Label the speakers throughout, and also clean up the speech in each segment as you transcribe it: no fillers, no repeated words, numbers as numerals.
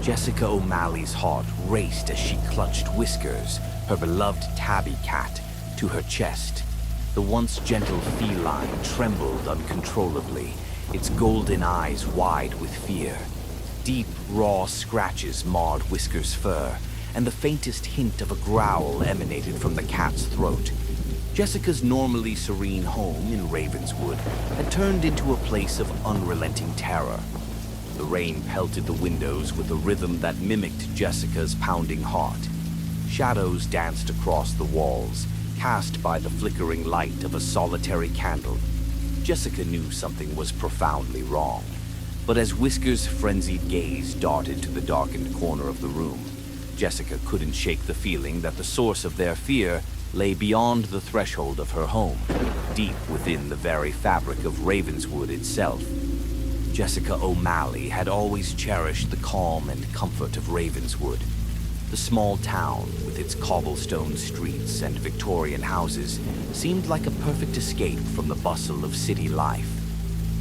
Speaker 1: Jessica O'Malley's heart raced as she clutched Whiskers, her beloved tabby cat, to her chest. The once gentle feline trembled uncontrollably, its golden eyes wide with fear. Deep, raw scratches marred Whiskers' fur, and the faintest hint of a growl emanated from the cat's throat. Jessica's normally serene home in Ravenswood had turned into a place of unrelenting terror. The rain pelted the windows with a rhythm that mimicked Jessica's pounding heart. Shadows danced across the walls, cast by the flickering light of a solitary candle. Jessica knew something was profoundly wrong, but as Whiskers' frenzied gaze darted to the darkened corner of the room, Jessica couldn't shake the feeling that the source of their fear lay beyond the threshold of her home, deep within the very fabric of Ravenswood itself. Jessica O'Malley had always cherished the calm and comfort of Ravenswood. The small town, with its cobblestone streets and Victorian houses, seemed like a perfect escape from the bustle of city life.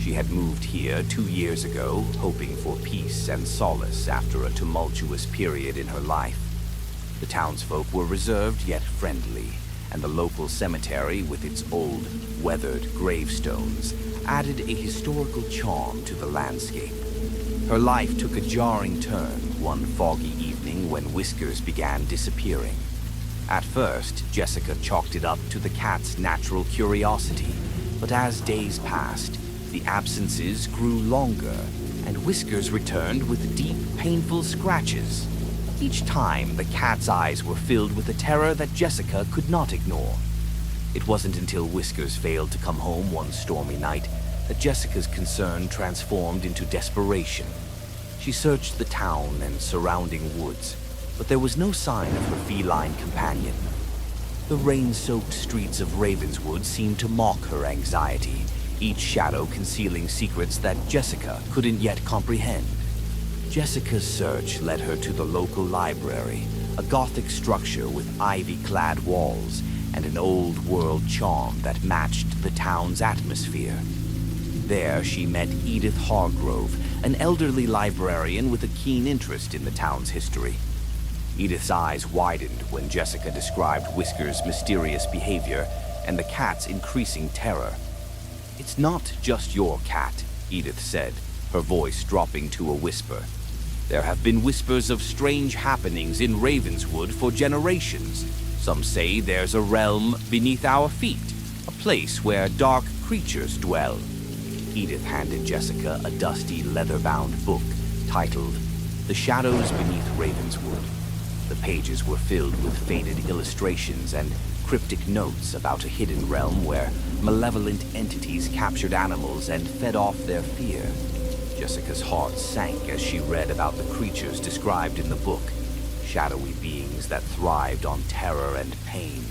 Speaker 1: She had moved here 2 years ago, hoping for peace and solace after a tumultuous period in her life. The townsfolk were reserved yet friendly, and the local cemetery, with its old, weathered gravestones, added a historical charm to the landscape. Her life took a jarring turn one foggy evening when Whiskers began disappearing. At first, Jessica chalked it up to the cat's natural curiosity, but as days passed, the absences grew longer, and Whiskers returned with deep, painful scratches. Each time, the cat's eyes were filled with a terror that Jessica could not ignore. It wasn't until Whiskers failed to come home one stormy night that Jessica's concern transformed into desperation. She searched the town and surrounding woods, but there was no sign of her feline companion. The rain-soaked streets of Ravenswood seemed to mock her anxiety, each shadow concealing secrets that Jessica couldn't yet comprehend. Jessica's search led her to the local library, a Gothic structure with ivy-clad walls and an old-world charm that matched the town's atmosphere. There she met Edith Hargrove, an elderly librarian with a keen interest in the town's history. Edith's eyes widened when Jessica described Whiskers' mysterious behavior and the cat's increasing terror. "It's not just your cat," Edith said, her voice dropping to a whisper. "There have been whispers of strange happenings in Ravenswood for generations. Some say there's a realm beneath our feet, a place where dark creatures dwell." Edith handed Jessica a dusty, leather-bound book titled The Shadows Beneath Ravenswood. The pages were filled with faded illustrations and cryptic notes about a hidden realm where malevolent entities captured animals and fed off their fear. Jessica's heart sank as she read about the creatures described in the book, shadowy beings that thrived on terror and pain.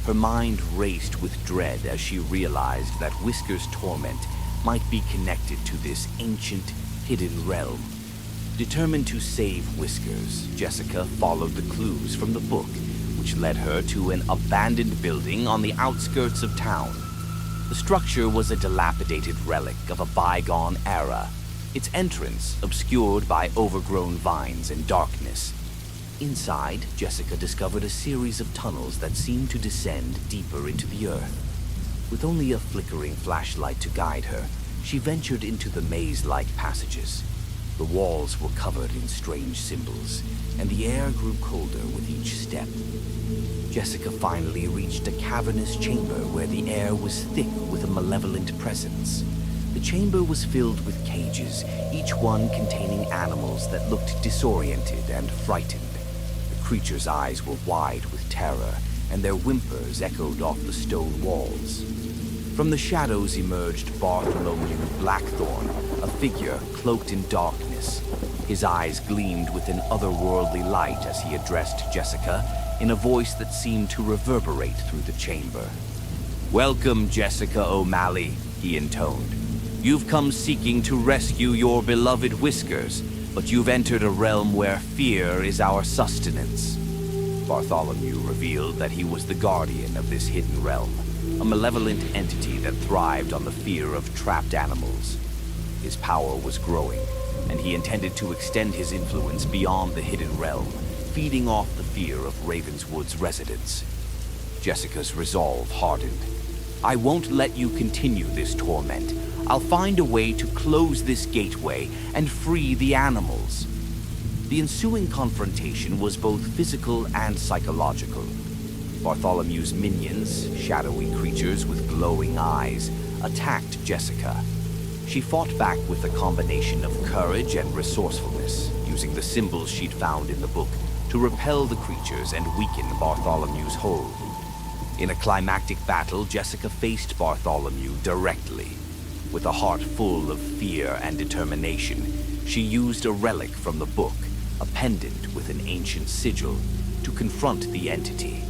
Speaker 1: Her mind raced with dread as she realized that Whiskers' torment might be connected to this ancient, hidden realm. Determined to save Whiskers, Jessica followed the clues from the book, which led her to an abandoned building on the outskirts of town. The structure was a dilapidated relic of a bygone era, its entrance obscured by overgrown vines and darkness. Inside, Jessica discovered a series of tunnels that seemed to descend deeper into the earth. With only a flickering flashlight to guide her, she ventured into the maze-like passages. The walls were covered in strange symbols, and the air grew colder with each step. Jessica finally reached a cavernous chamber where the air was thick with a malevolent presence. The chamber was filled with cages, each one containing animals that looked disoriented and frightened. The creatures' eyes were wide with terror, and their whimpers echoed off the stone walls. From the shadows emerged Bartholomew Blackthorn, a figure cloaked in darkness. His eyes gleamed with an otherworldly light as he addressed Jessica in a voice that seemed to reverberate through the chamber. "Welcome, Jessica O'Malley," he intoned. "You've come seeking to rescue your beloved Whiskers, but you've entered a realm where fear is our sustenance." Bartholomew revealed that he was the guardian of this hidden realm, a malevolent entity that thrived on the fear of trapped animals. His power was growing, and he intended to extend his influence beyond the hidden realm, feeding off the fear of Ravenswood's residents. Jessica's resolve hardened. "I won't let you continue this torment. I'll find a way to close this gateway and free the animals." The ensuing confrontation was both physical and psychological. Bartholomew's minions, shadowy creatures with glowing eyes, attacked Jessica. She fought back with a combination of courage and resourcefulness, using the symbols she'd found in the book to repel the creatures and weaken Bartholomew's hold. In a climactic battle, Jessica faced Bartholomew directly. With a heart full of fear and determination, she used a relic from the book, a pendant with an ancient sigil, to confront the entity.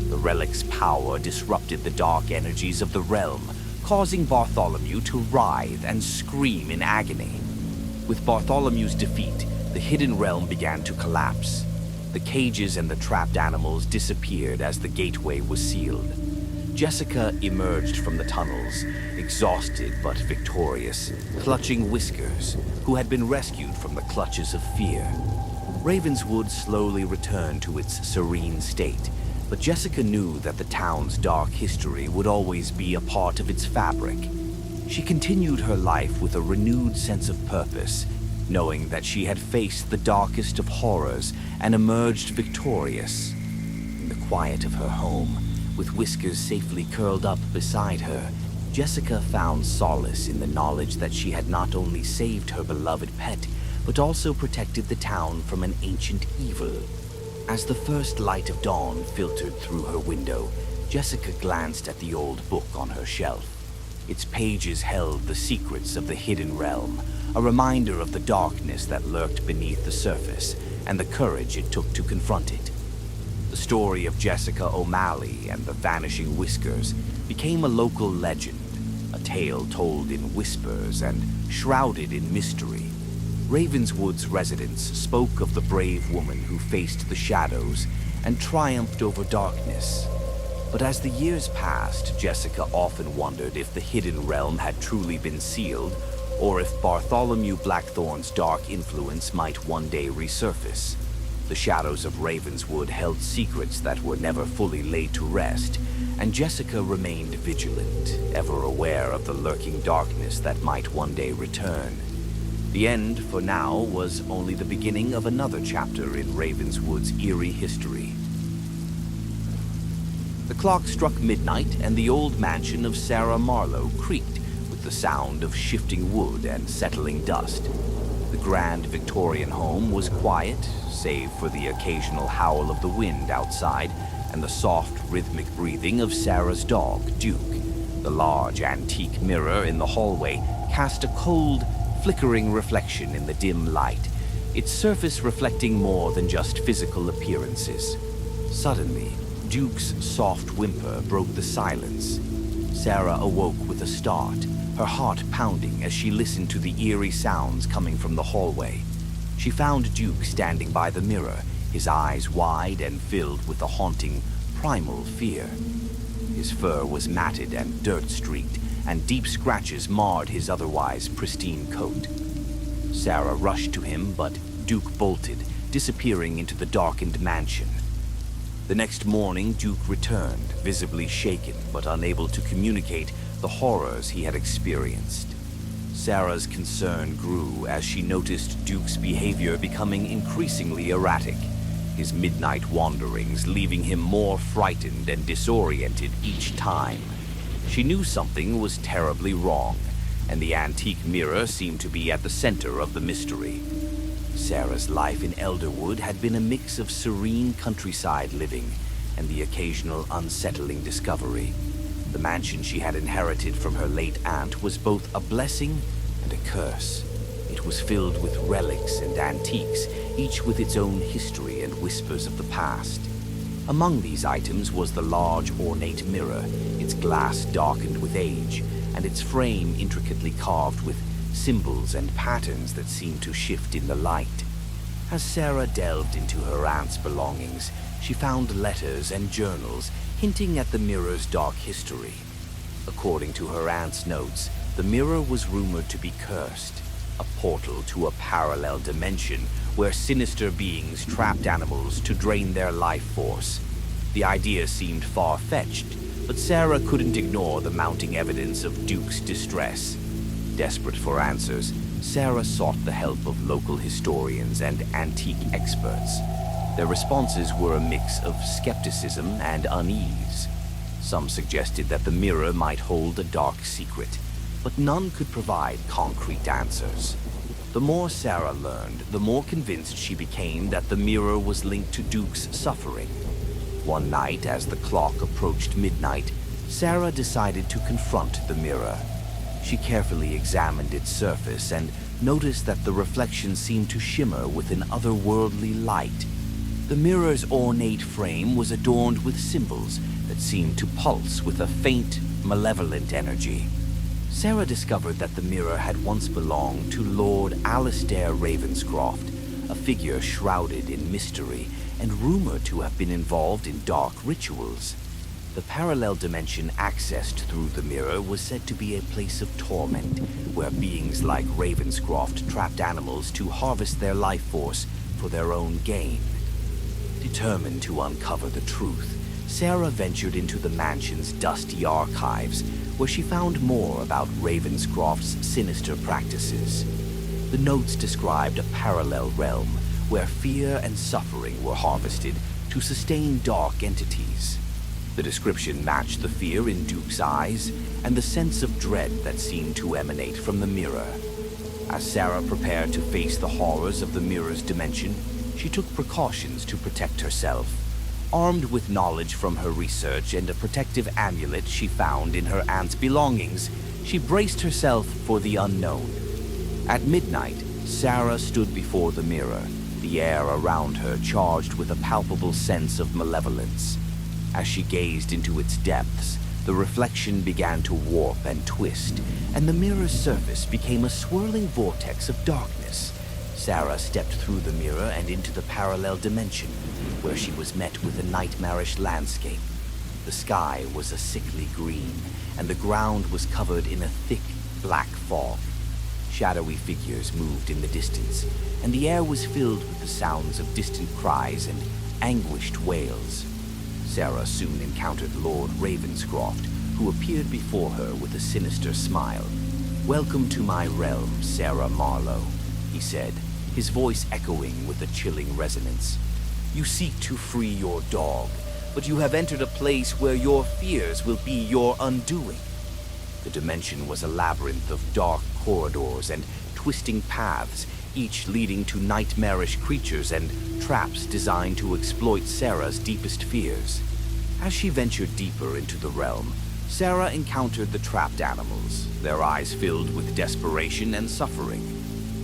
Speaker 1: The relic's power disrupted the dark energies of the realm, causing Bartholomew to writhe and scream in agony. With Bartholomew's defeat, the hidden realm began to collapse. The cages and the trapped animals disappeared as the gateway was sealed. Jessica emerged from the tunnels, exhausted but victorious, clutching Whiskers, who had been rescued from the clutches of fear. Ravenswood slowly returned to its serene state, but Jessica knew that the town's dark history would always be a part of its fabric. She continued her life with a renewed sense of purpose, knowing that she had faced the darkest of horrors and emerged victorious. In the quiet of her home, with Whiskers safely curled up beside her, Jessica found solace in the knowledge that she had not only saved her beloved pet, but also protected the town from an ancient evil. As the first light of dawn filtered through her window, Jessica glanced at the old book on her shelf. Its pages held the secrets of the hidden realm, a reminder of the darkness that lurked beneath the surface and the courage it took to confront it. The story of Jessica O'Malley and the Vanishing Whiskers became a local legend, a tale told in whispers and shrouded in mystery. Ravenswood's residents spoke of the brave woman who faced the shadows and triumphed over darkness. But as the years passed, Jessica often wondered if the hidden realm had truly been sealed, or if Bartholomew Blackthorn's dark influence might one day resurface. The shadows of Ravenswood held secrets that were never fully laid to rest, and Jessica remained vigilant, ever aware of the lurking darkness that might one day return. The end, for now, was only the beginning of another chapter in Ravenswood's eerie history. The clock struck midnight, and the old mansion of Sarah Marlowe creaked with the sound of shifting wood and settling dust. The grand Victorian home was quiet, save for the occasional howl of the wind outside and the soft, rhythmic breathing of Sarah's dog, Duke. The large, antique mirror in the hallway cast a cold, flickering reflection in the dim light, its surface reflecting more than just physical appearances. Suddenly, Duke's soft whimper broke the silence. Sarah awoke with a start, her heart pounding as she listened to the eerie sounds coming from the hallway. She found Duke standing by the mirror, his eyes wide and filled with a haunting, primal fear. His fur was matted and dirt-streaked, and deep scratches marred his otherwise pristine coat. Sarah rushed to him, but Duke bolted, disappearing into the darkened mansion. The next morning, Duke returned, visibly shaken but unable to communicate the horrors he had experienced. Sarah's concern grew as she noticed Duke's behavior becoming increasingly erratic, his midnight wanderings leaving him more frightened and disoriented each time. She knew something was terribly wrong, and the antique mirror seemed to be at the center of the mystery. Sarah's life in Elderwood had been a mix of serene countryside living and the occasional unsettling discovery. The mansion she had inherited from her late aunt was both a blessing and a curse. It was filled with relics and antiques, each with its own history and whispers of the past. Among these items was the large, ornate mirror, its glass darkened with age, and its frame intricately carved with symbols and patterns that seemed to shift in the light. As Sarah delved into her aunt's belongings, she found letters and journals hinting at the mirror's dark history. According to her aunt's notes, the mirror was rumored to be cursed, a portal to a parallel dimension where sinister beings trapped animals to drain their life force. The idea seemed far-fetched, but Sarah couldn't ignore the mounting evidence of Duke's distress. Desperate for answers, Sarah sought the help of local historians and antique experts. Their responses were a mix of skepticism and unease. Some suggested that the mirror might hold a dark secret, but none could provide concrete answers. The more Sarah learned, the more convinced she became that the mirror was linked to Duke's suffering. One night, as the clock approached midnight, Sarah decided to confront the mirror. She carefully examined its surface and noticed that the reflection seemed to shimmer with an otherworldly light. The mirror's ornate frame was adorned with symbols that seemed to pulse with a faint, malevolent energy. Sarah discovered that the mirror had once belonged to Lord Alistair Ravenscroft, a figure shrouded in mystery and rumored to have been involved in dark rituals. The parallel dimension accessed through the mirror was said to be a place of torment, where beings like Ravenscroft trapped animals to harvest their life force for their own gain. Determined to uncover the truth, Sarah ventured into the mansion's dusty archives, where she found more about Ravenscroft's sinister practices. The notes described a parallel realm where fear and suffering were harvested to sustain dark entities. The description matched the fear in Duke's eyes and the sense of dread that seemed to emanate from the mirror. As Sarah prepared to face the horrors of the mirror's dimension, she took precautions to protect herself. Armed with knowledge from her research and a protective amulet she found in her aunt's belongings, she braced herself for the unknown. At midnight, Sarah stood before the mirror, the air around her charged with a palpable sense of malevolence. As she gazed into its depths, the reflection began to warp and twist, and the mirror's surface became a swirling vortex of darkness. Sarah stepped through the mirror and into the parallel dimension, where she was met with a nightmarish landscape. The sky was a sickly green, and the ground was covered in a thick, black fog. Shadowy figures moved in the distance, and the air was filled with the sounds of distant cries and anguished wails. Sarah soon encountered Lord Ravenscroft, who appeared before her with a sinister smile. "Welcome to my realm, Sarah Marlowe," he said, his voice echoing with a chilling resonance. "You seek to free your dog, but you have entered a place where your fears will be your undoing." The dimension was a labyrinth of dark corridors and twisting paths, each leading to nightmarish creatures and traps designed to exploit Sarah's deepest fears. As she ventured deeper into the realm, Sarah encountered the trapped animals, their eyes filled with desperation and suffering.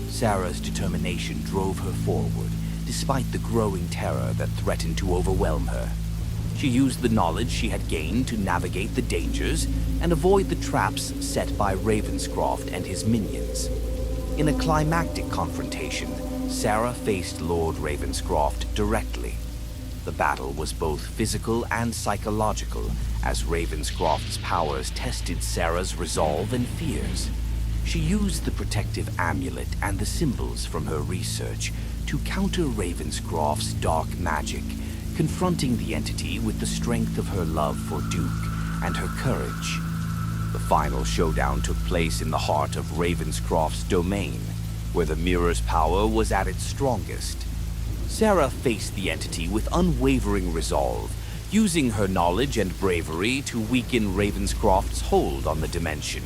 Speaker 1: Sarah's determination drove her forward, despite the growing terror that threatened to overwhelm her. She used the knowledge she had gained to navigate the dangers and avoid the traps set by Ravenscroft and his minions. In a climactic confrontation, Sarah faced Lord Ravenscroft directly. The battle was both physical and psychological, as Ravenscroft's powers tested Sarah's resolve and fears. She used the protective amulet and the symbols from her research to counter Ravenscroft's dark magic, confronting the entity with the strength of her love for Duke and her courage. The final showdown took place in the heart of Ravenscroft's domain, where the mirror's power was at its strongest. Sarah faced the entity with unwavering resolve, using her knowledge and bravery to weaken Ravenscroft's hold on the dimension.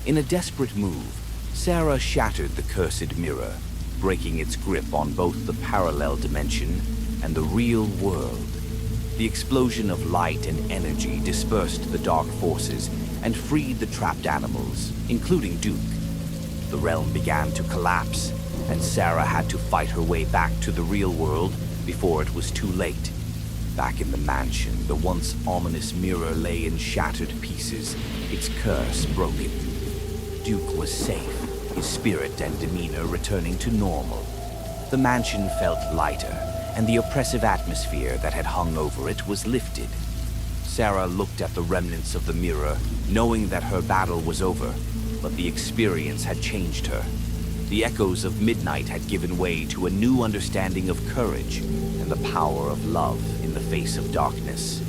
Speaker 1: In a desperate move, Sarah shattered the cursed mirror, breaking its grip on both the parallel dimension and the real world. The explosion of light and energy dispersed the dark forces and freed the trapped animals, including Duke. The realm began to collapse, and Sarah had to fight her way back to the real world before it was too late. Back in the mansion, the once ominous mirror lay in shattered pieces, its curse broken. Duke was safe, his spirit and demeanor returning to normal. The mansion felt lighter, and the oppressive atmosphere that had hung over it was lifted. Sarah looked at the remnants of the mirror, knowing that her battle was over, but the experience had changed her. The echoes of midnight had given way to a new understanding of courage and the power of love in the face of darkness.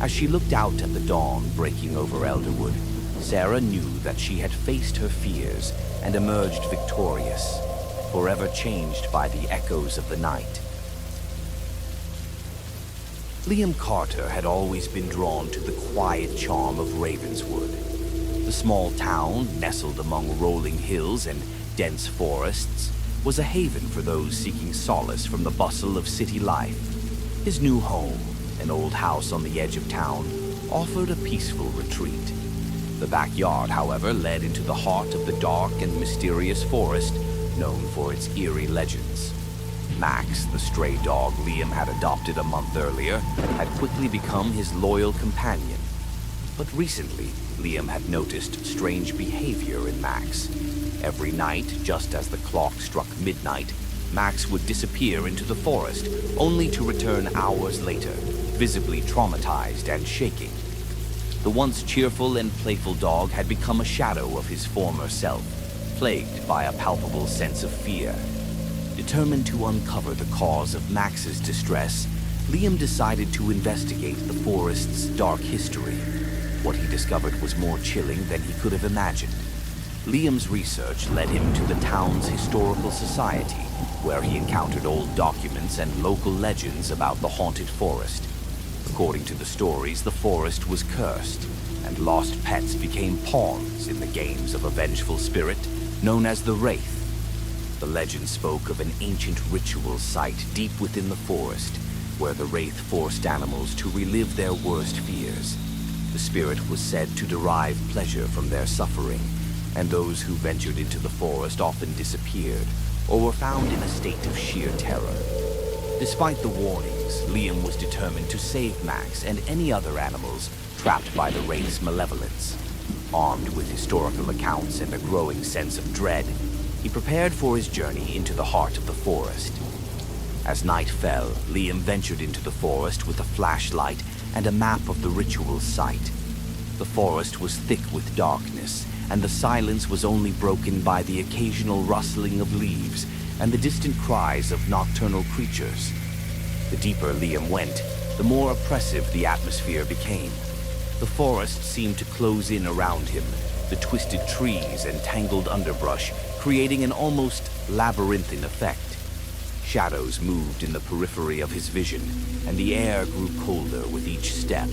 Speaker 1: As she looked out at the dawn breaking over Elderwood, Sarah knew that she had faced her fears and emerged victorious, forever changed by the echoes of the night. Liam Carter had always been drawn to the quiet charm of Ravenswood. The small town, nestled among rolling hills and dense forests, was a haven for those seeking solace from the bustle of city life. His new home, an old house on the edge of town, offered a peaceful retreat. The backyard, however, led into the heart of the dark and mysterious forest known for its eerie legends. Max, the stray dog Liam had adopted a month earlier, had quickly become his loyal companion. But recently, Liam had noticed strange behavior in Max. Every night, just as the clock struck midnight, Max would disappear into the forest, only to return hours later, visibly traumatized and shaking. The once cheerful and playful dog had become a shadow of his former self, plagued by a palpable sense of fear. Determined to uncover the cause of Max's distress, Liam decided to investigate the forest's dark history. What he discovered was more chilling than he could have imagined. Liam's research led him to the town's historical society, where he encountered old documents and local legends about the haunted forest. According to the stories, the forest was cursed, and lost pets became pawns in the games of a vengeful spirit known as the Wraith. The legend spoke of an ancient ritual site deep within the forest, where the Wraith forced animals to relive their worst fears. The spirit was said to derive pleasure from their suffering, and those who ventured into the forest often disappeared, or were found in a state of sheer terror. Despite the warnings, Liam was determined to save Max and any other animals trapped by the Wraith's malevolence. Armed with historical accounts and a growing sense of dread, he prepared for his journey into the heart of the forest. As night fell, Liam ventured into the forest with a flashlight and a map of the ritual site. The forest was thick with darkness, and the silence was only broken by the occasional rustling of leaves and the distant cries of nocturnal creatures. The deeper Liam went, the more oppressive the atmosphere became. The forest seemed to close in around him, the twisted trees and tangled underbrush creating an almost labyrinthine effect. Shadows moved in the periphery of his vision, and the air grew colder with each step.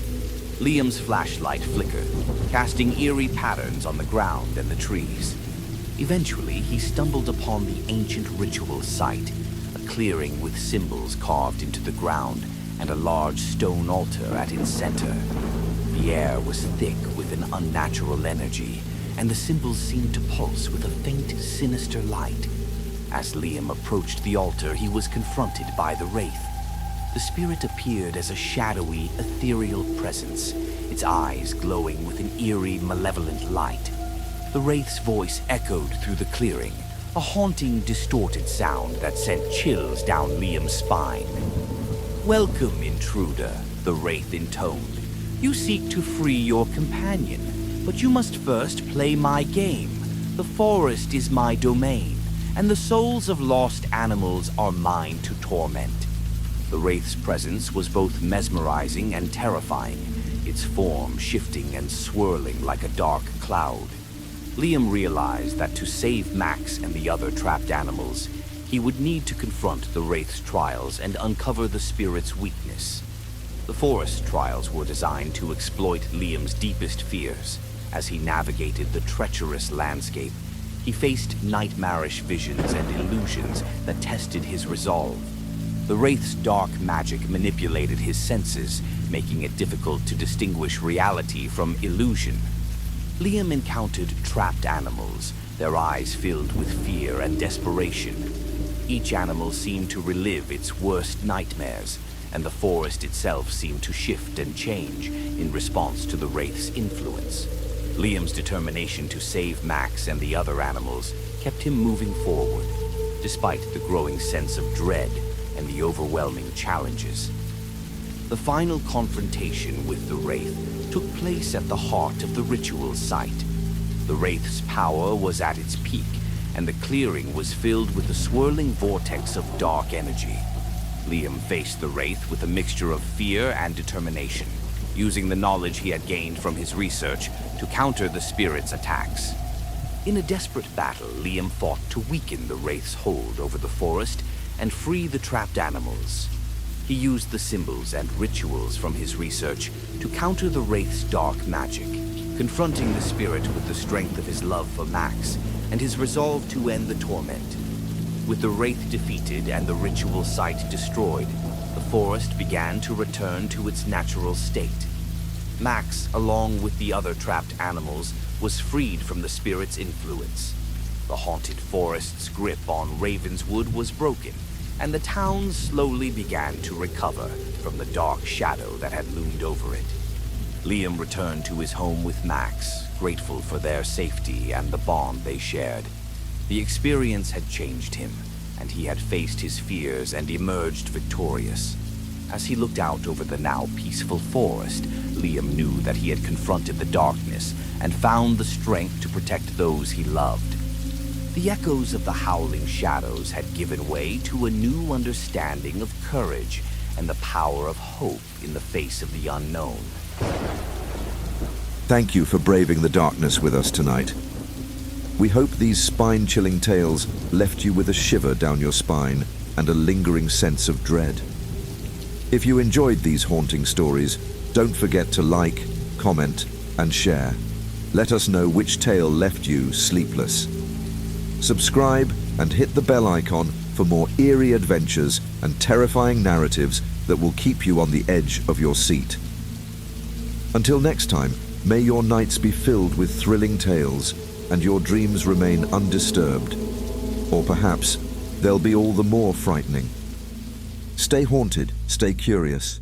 Speaker 1: Liam's flashlight flickered, casting eerie patterns on the ground and the trees. Eventually, he stumbled upon the ancient ritual site, a clearing with symbols carved into the ground and a large stone altar at its center. The air was thick with an unnatural energy, and the symbols seemed to pulse with a faint, sinister light. As Liam approached the altar, he was confronted by the Wraith. The spirit appeared as a shadowy, ethereal presence, its eyes glowing with an eerie, malevolent light. The Wraith's voice echoed through the clearing, a haunting, distorted sound that sent chills down Liam's spine. "Welcome, intruder," the Wraith intoned. "You seek to free your companion, but you must first play my game. The forest is my domain, and the souls of lost animals are mine to torment." The Wraith's presence was both mesmerizing and terrifying, its form shifting and swirling like a dark cloud. Liam realized that to save Max and the other trapped animals, he would need to confront the Wraith's trials and uncover the spirit's weakness. The forest trials were designed to exploit Liam's deepest fears. As he navigated the treacherous landscape, he faced nightmarish visions and illusions that tested his resolve. The Wraith's dark magic manipulated his senses, making it difficult to distinguish reality from illusion. Liam encountered trapped animals, their eyes filled with fear and desperation. Each animal seemed to relive its worst nightmares, and the forest itself seemed to shift and change in response to the Wraith's influence. Liam's determination to save Max and the other animals kept him moving forward, despite the growing sense of dread and the overwhelming challenges. The final confrontation with the Wraith took place at the heart of the ritual site. The Wraith's power was at its peak, and the clearing was filled with a swirling vortex of dark energy. Liam faced the wraith with a mixture of fear and determination, using the knowledge he had gained from his research to counter the spirit's attacks. In a desperate battle, Liam fought to weaken the wraith's hold over the forest and free the trapped animals. He used the symbols and rituals from his research to counter the wraith's dark magic, confronting the spirit with the strength of his love for Max and his resolve to end the torment. With the wraith defeated and the ritual site destroyed, the forest began to return to its natural state. Max, along with the other trapped animals, was freed from the spirit's influence. The haunted forest's grip on Ravenswood was broken, and the town slowly began to recover from the dark shadow that had loomed over it. Liam returned to his home with Max, grateful for their safety and the bond they shared. The experience had changed him, and he had faced his fears and emerged victorious. As he looked out over the now peaceful forest, Liam knew that he had confronted the darkness and found the strength to protect those he loved. The echoes of the Howling Shadows had given way to a new understanding of courage and the power of hope in the face of the unknown.
Speaker 2: Thank you for braving the darkness with us tonight. We hope these spine-chilling tales left you with a shiver down your spine and a lingering sense of dread. If you enjoyed these haunting stories, don't forget to like, comment, and share. Let us know which tale left you sleepless. Subscribe and hit the bell icon for more eerie adventures and terrifying narratives that will keep you on the edge of your seat. Until next time, may your nights be filled with thrilling tales and your dreams remain undisturbed. Or perhaps they'll be all the more frightening. Stay haunted, stay curious.